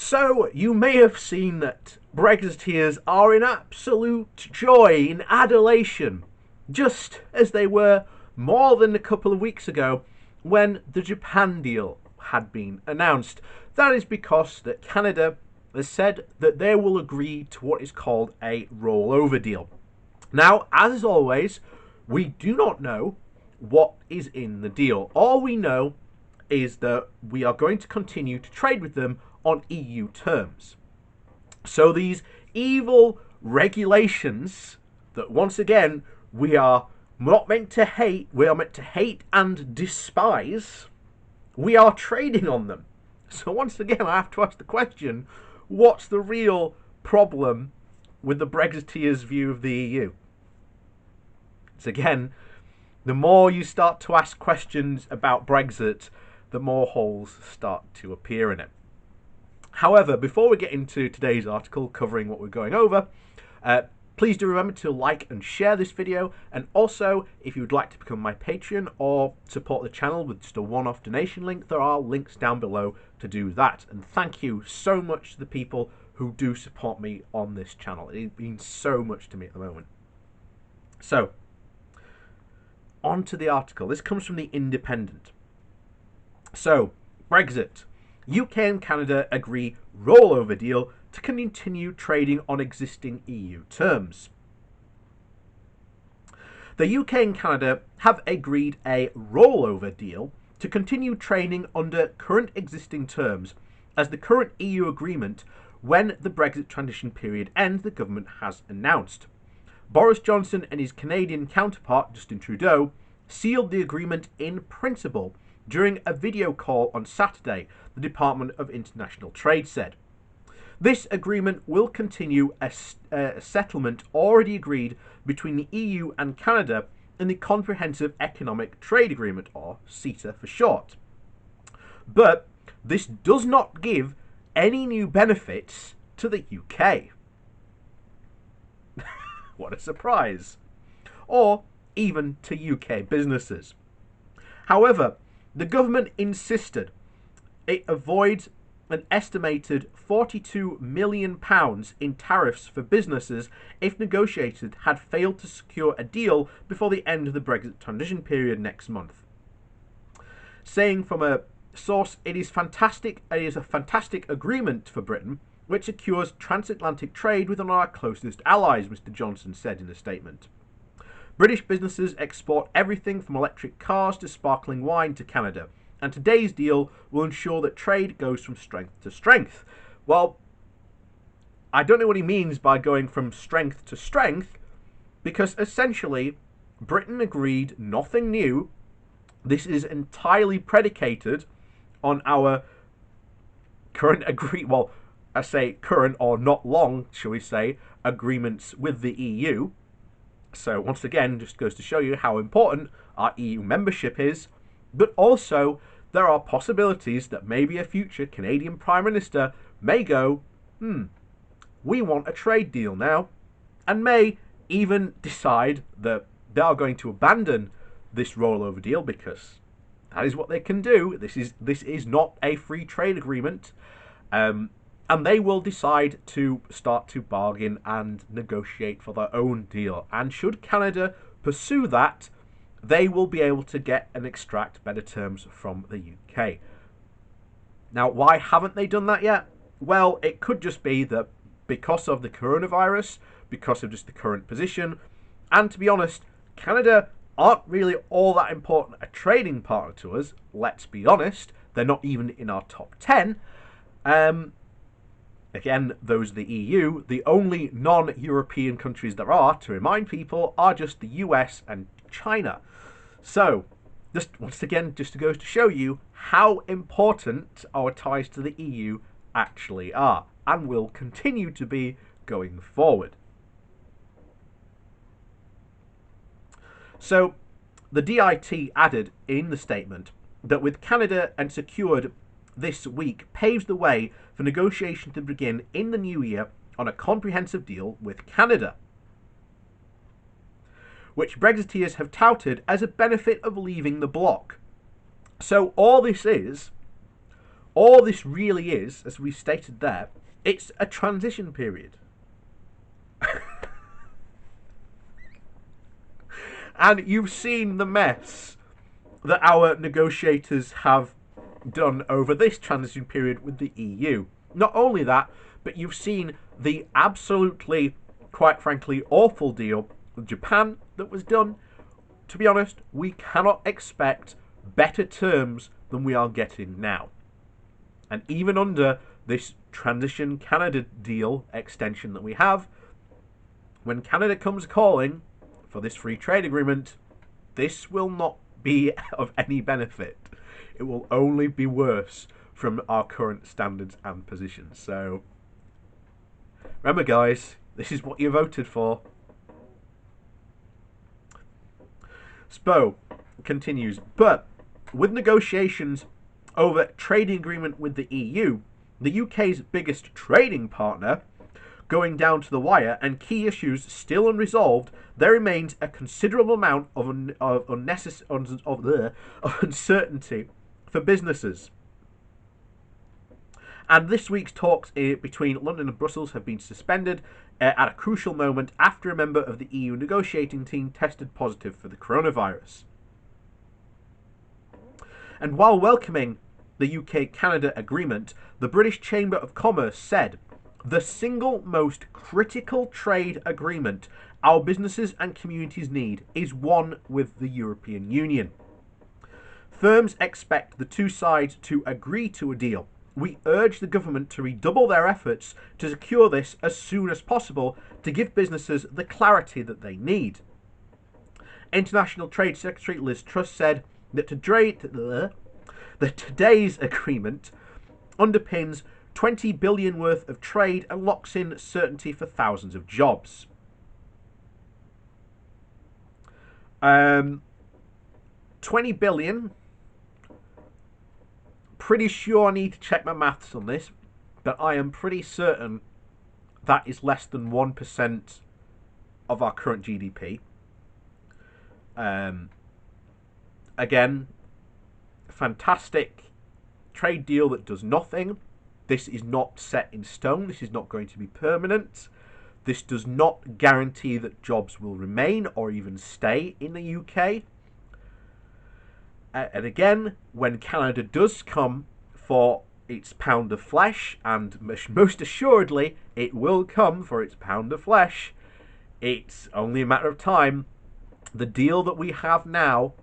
So, you may have seen that Brexiteers are in absolute joy, in adulation, just as they were more than a couple of weeks ago when the Japan deal had been announced. That is because that Canada has said that they will agree to what is called a rollover deal. Now, as always, we do not know what is in the deal. All we know is that we are going to continue to trade with them on EU terms. So these evil regulations that once again we are not meant to hate, we are meant to hate and despise, we are trading on them. So once again I have to ask the question, what's the real problem with the Brexiteers' view of the EU? It's again, the more you start to ask questions about Brexit, the more holes start to appear in it. However, before we get into today's article covering what we're going over, please do remember to like and share this video, and also if you would like to become my Patreon or support the channel with just a one-off donation link, there are links down below to do that. And thank you so much to the people who do support me on this channel. It means so much to me at the moment. So, on to the article. This comes from The Independent. So, Brexit. UK and Canada agree rollover deal to continue trading on existing EU terms. The UK and Canada have agreed a rollover deal to continue trading under current existing terms as the current EU agreement when the Brexit transition period ends, the government has announced. Boris Johnson and his Canadian counterpart, Justin Trudeau, sealed the agreement in principle during a video call on Saturday, the Department of International Trade said. This agreement will continue a settlement already agreed between the EU and Canada in the Comprehensive Economic Trade Agreement, or CETA for short. But this does not give any new benefits to the UK. What a surprise. Or even to UK businesses. However, the government insisted it avoids an estimated £42 million in tariffs for businesses if negotiators had failed to secure a deal before the end of the Brexit transition period next month. Saying from a source, it is a fantastic agreement for Britain, which secures transatlantic trade with one of our closest allies, Mr. Johnson said in a statement. British businesses export everything from electric cars to sparkling wine to Canada, and today's deal will ensure that trade goes from strength to strength. Well, I don't know what he means by going from strength to strength, because essentially Britain agreed nothing new. This is entirely predicated on our current current or not long, shall we say, agreements with the EU. So once again, just goes to show you how important our EU membership is. But also, there are possibilities that maybe a future Canadian Prime Minister may go, we want a trade deal now, and may even decide that they are going to abandon this rollover deal because that is what they can do. This is not a free trade agreement. And they will decide to start to bargain and negotiate for their own deal. And should Canada pursue that, they will be able to get and extract better terms from the UK. Now, why haven't they done that yet? Well, it could just be that because of the coronavirus, because of just the current position, and to be honest, Canada aren't really all that important a trading partner to us. Let's be honest, they're not even in our top 10. Again, those are the EU. The only non-European countries there are, to remind people, are just the US and China. So, just once again, just goes to show you how important our ties to the EU actually are, and will continue to be going forward. So, the DIT added in the statement that with Canada and secured this week paves the way for negotiation to begin in the new year on a comprehensive deal with Canada, which Brexiteers have touted as a benefit of leaving the bloc. So all All this really is, as we stated there, it's a transition period. And you've seen the mess that our negotiators have done over this transition period with the EU. Not only that, but you've seen the absolutely, quite frankly, awful deal with Japan that was done. To be honest, we cannot expect better terms than we are getting now. And even under this transition Canada deal extension that we have, when Canada comes calling for this free trade agreement, this will not be of any benefit. It will only be worse from our current standards and positions. So remember, guys, this is what you voted for. Spo continues, but with negotiations over trading agreement with the EU, the UK's biggest trading partner, going down to the wire and key issues still unresolved, there remains a considerable amount of uncertainty for businesses. And this week's talks between London and Brussels have been suspended at a crucial moment after a member of the EU negotiating team tested positive for the coronavirus. And while welcoming the UK-Canada agreement, the British Chamber of Commerce said, the single most critical trade agreement our businesses and communities need is one with the European Union. Firms expect the two sides to agree to a deal. We urge the government to redouble their efforts to secure this as soon as possible to give businesses the clarity that they need. International Trade Secretary Liz Truss said that today's agreement underpins 20 billion worth of trade and locks in certainty for thousands of jobs. 20 billion. Pretty sure I need to check my maths on this, but I am pretty certain that is less than 1% of our current GDP. Again, fantastic trade deal that does nothing. This is not set in stone. This is not going to be permanent. This does not guarantee that jobs will remain or even stay in the UK. And again, when Canada does come for its pound of flesh, and most assuredly it will come for its pound of flesh, it's only a matter of time. The deal that we have now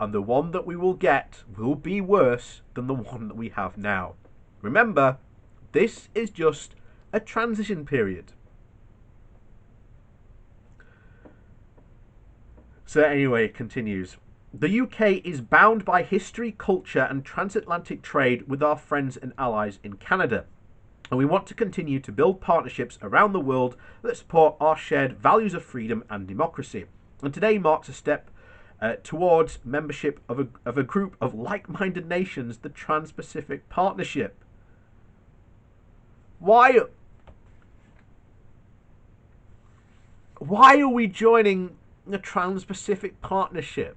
and the one that we will get will be worse than the one that we have now. Remember, this is just a transition period. So anyway, it continues. The UK is bound by history, culture and transatlantic trade with our friends and allies in Canada. And we want to continue to build partnerships around the world that support our shared values of freedom and democracy. And today marks a step towards membership of a group of like-minded nations, the Trans-Pacific Partnership. Why are we joining the Trans-Pacific Partnership?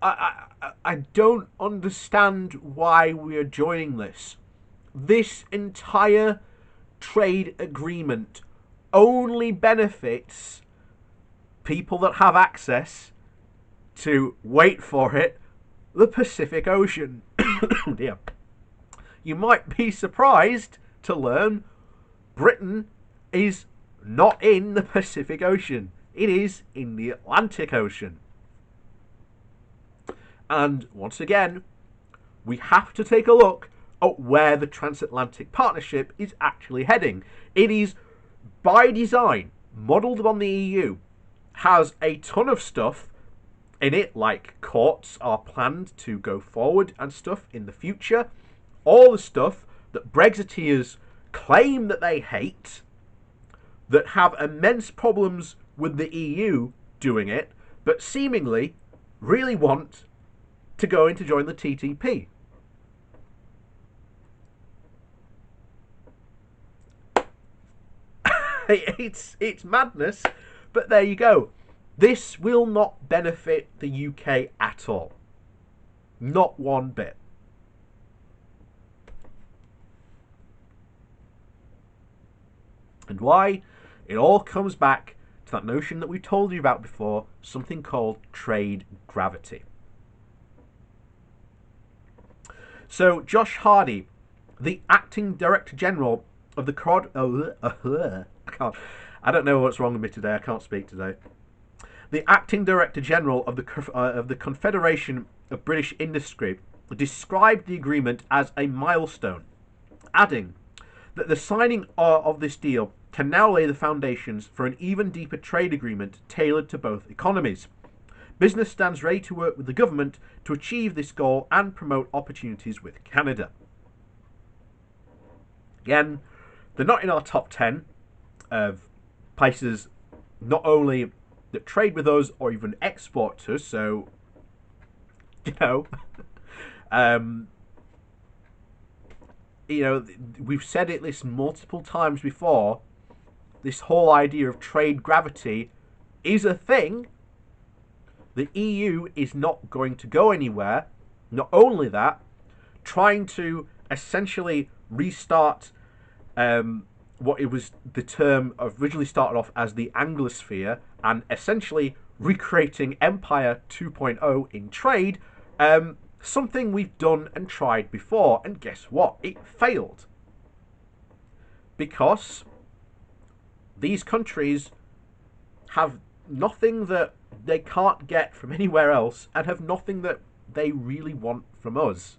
I don't understand why we are joining this. This entire trade agreement only benefits people that have access to, wait for it, the Pacific Ocean. Dear. You might be surprised to learn Britain is not in the Pacific Ocean. It is in the Atlantic Ocean. And once again, we have to take a look at where the transatlantic partnership is actually heading. It is, by design, modelled on the EU, has a ton of stuff in it, like courts are planned to go forward and stuff in the future. All the stuff that Brexiteers claim that they hate, that have immense problems with the EU doing it, but seemingly really want to go in to join the TTP. It's madness, but there you go. This will not benefit the UK at all. Not one bit. And why? It all comes back to that notion that we told you about before, something called trade gravity. So Josh Hardy, the acting Director General of the I don't know what's wrong with me today. I can't speak today. The acting Director General of the Confederation of British Industry described the agreement as a milestone, adding that the signing of this deal can now lay the foundations for an even deeper trade agreement tailored to both economies. Business stands ready to work with the government to achieve this goal and promote opportunities with Canada. Again, they're not in our top 10 of places not only that trade with us or even export to us, so, we've said it this multiple times before, this whole idea of trade gravity is a thing. The EU is not going to go anywhere. Not only that, trying to essentially restart what it was the term originally started off as the Anglosphere, and essentially recreating Empire 2.0 in trade, something we've done and tried before, and guess what? It failed. Because these countries have nothing that they can't get from anywhere else and have nothing that they really want from us.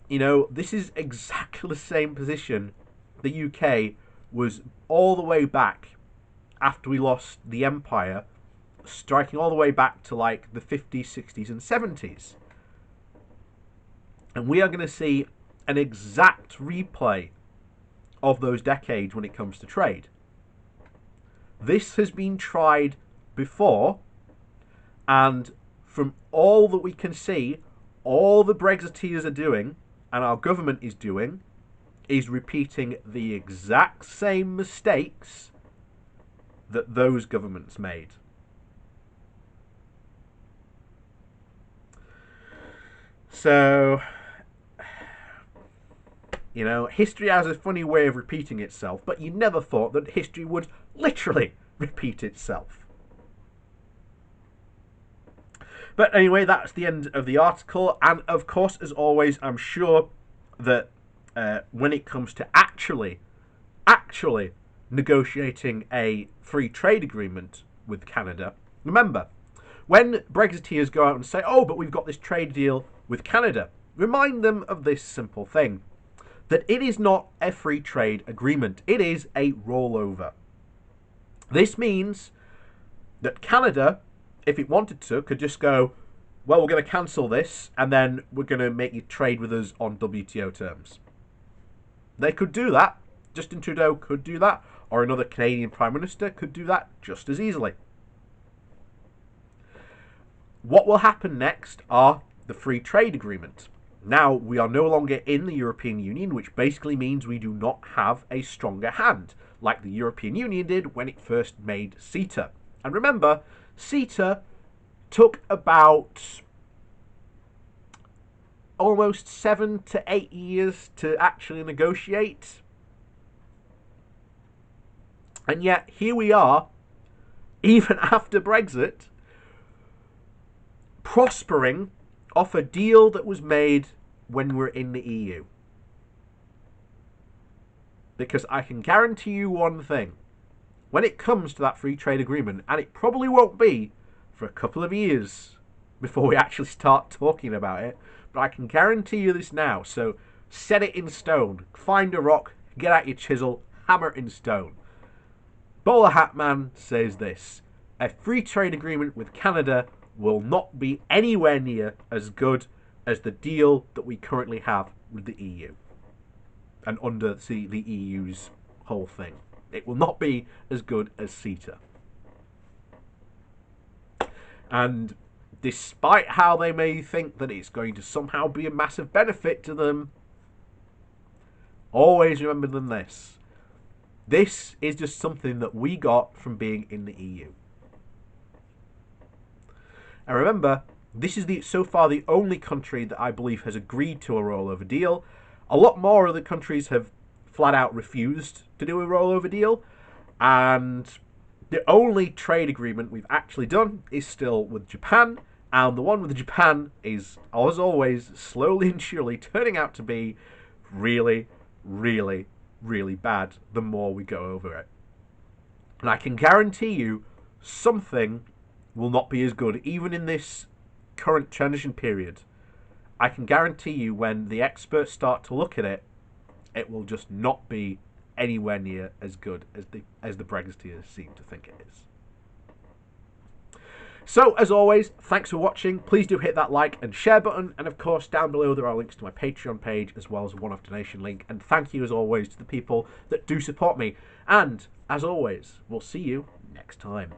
This is exactly the same position the UK was all the way back after we lost the Empire, striking all the way back to like the 50s, 60s and 70s. And we are going to see an exact replay of those decades when it comes to trade. This has been tried before, and from all that we can see, all the Brexiteers are doing, and our government is doing, is repeating the exact same mistakes that those governments made. So, history has a funny way of repeating itself, but you never thought that history would literally repeat itself. But anyway, that's the end of the article, and of course, as always, I'm sure that when it comes to actually negotiating a free trade agreement with Canada, remember, when Brexiteers go out and say, oh, but we've got this trade deal with Canada, remind them of this simple thing, that it is not a free trade agreement, it is a rollover. This means that Canada, if it wanted to, could just go, well, we're going to cancel this, and then we're going to make you trade with us on WTO terms. They could do that. Justin Trudeau could do that, or another Canadian Prime Minister could do that just as easily. What will happen next are the free trade agreement. Now, we are no longer in the European Union, which basically means we do not have a stronger hand, like the European Union did when it first made CETA. And remember, CETA took about almost 7 to 8 years to actually negotiate. And yet, here we are, even after Brexit, prospering off a deal that was made when we were in the EU. Because I can guarantee you one thing. When it comes to that free trade agreement, and it probably won't be for a couple of years before we actually start talking about it, but I can guarantee you this now, so set it in stone. Find a rock, get out your chisel, hammer it in stone. Bowler Hat Man says this: a free trade agreement with Canada will not be anywhere near as good as the deal that we currently have with the EU and under the EU's whole thing. It will not be as good as CETA. And despite how they may think that it's going to somehow be a massive benefit to them, always remember them this. This is just something that we got from being in the EU. And remember, This is so far the only country that I believe has agreed to a rollover deal. A lot more other countries have flat out refused to do a rollover deal, and the only trade agreement we've actually done is still with Japan, and the one with Japan is, as always, slowly and surely turning out to be really, really, really bad the more we go over it. And I can guarantee you something will not be as good, even in this current transition period. I can guarantee you when the experts start to look at it, it will just not be anywhere near as good as the Brexiteers seem to think it is. So, as always, thanks for watching. Please do hit that like and share button. And of course, down below there are links to my Patreon page as well as a one-off donation link. And thank you, as always, to the people that do support me. And, as always, we'll see you next time.